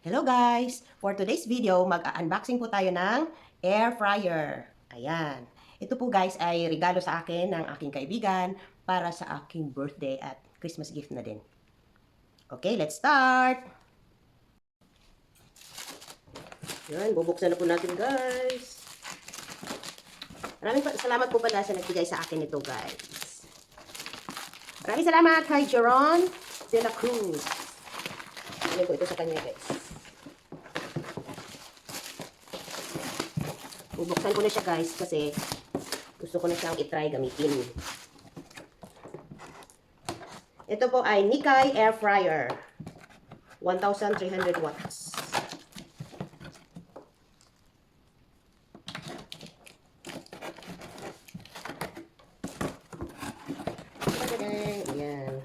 Hello guys! For today's video, mag-unboxing po tayo ng air fryer. Ayan. Ito po guys ay regalo sa akin ng aking kaibigan para sa aking birthday at Christmas gift na din. Okay, let's start! Ayan, bubuksan na po natin guys. Maraming salamat po pala sa nagbigay sa akin ito guys. Maraming salamat kay Jeron de la Cruz. Ano po ito sa kanya guys. Bubuksan ko na siya guys kasi gusto ko na siyang itry gamitin. Ito po ay Nikkei Air Fryer. 1,300 watts. Ayan.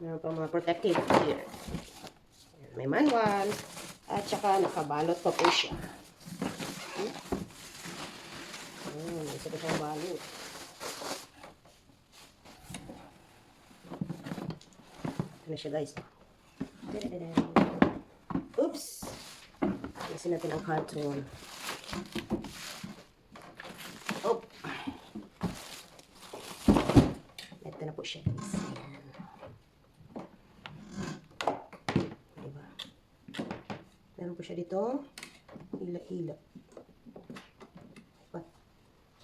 Meron pa mga protective here. May manual. At saka nakabalot pa po siya. Isa pa siyang balot. Ito na siya guys. Oops! Alisin natin ang carton. Oh! Ito na po siya guys. Ayan. Diba? Meron po siya dito. Hila-hila.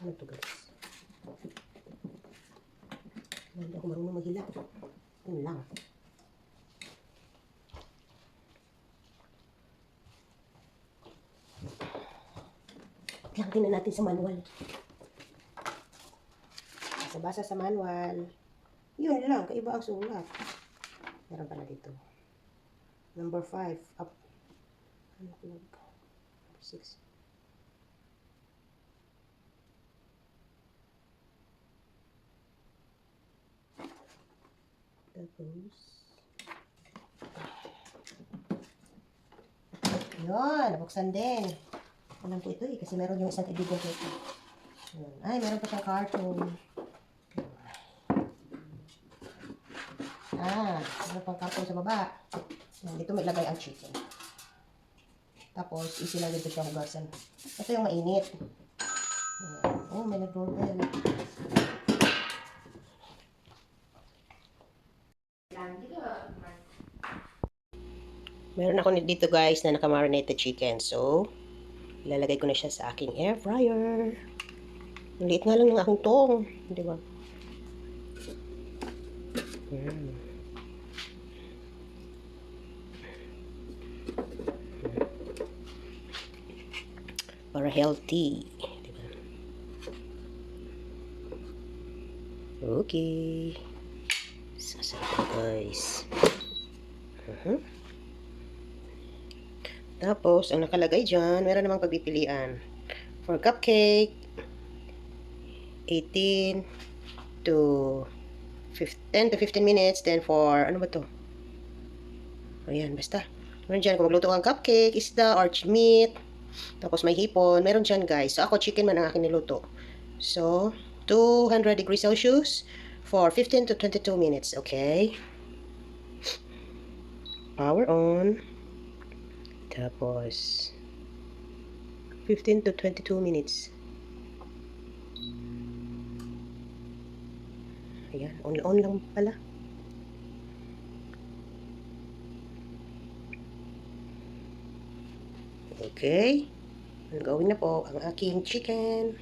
Ano to guys? Hindi ako marunong maghila. Yun lang. Tingnan natin sa manual. Basa sa manual. Yun lang. Kaiba ang sulat. Meron pala dito. Number 5. Up. Ano ko? Number 6. Tapos, yun, nabuksan din. Alam ko ito kasi meron yung isang kaibigan ko ito. Ay, meron pa siyang carton. Meron pang carton sa baba. Dito may lagay ang chicken. Tapos, easy lang dito siya hugasan. Ito yung mainit. Oh, may nag-doorbell. Meron ako dito guys na naka-marinated chicken. So, ilalagay ko na siya sa aking air fryer. Ang liit nga lang ng aking tong. Di ba? Para healthy. Di ba? Okay. Sasarap guys. Tapos, ang nakalagay dyan, meron namang pagpipilian. For cupcake, 18 to 10 to 15 minutes. Then for, ano ba to? Ayan, basta. Meron dyan, kung magluto kang cupcake, isda, or meat. Tapos may hipon. Meron dyan, guys. So, ako, chicken man ang akin niluto. So, 200 degrees Celsius for 15 to 22 minutes. Okay? Power on. Tapos, 15 to 22 minutes. Ayan, on lang pala. Okay. Gawin na po ang aking chicken.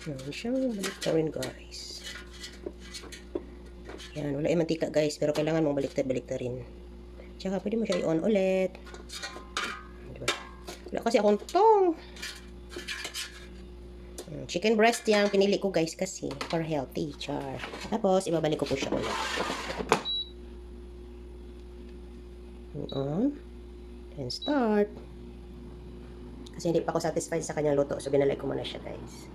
Meron siyang balik na rin guys. Yan, wala yung mantika guys, pero kailangan mong balik na rin. Tsaka pwede mo siya i-on ulit. Diba? Wala kasi akong tong. Chicken breast yung pinili ko guys kasi for healthy. Char. Tapos, ibabalik ko po siya ulit. On. And start. Kasi hindi pa ako satisfied sa kanyang luto. So, binalik ko muna siya guys.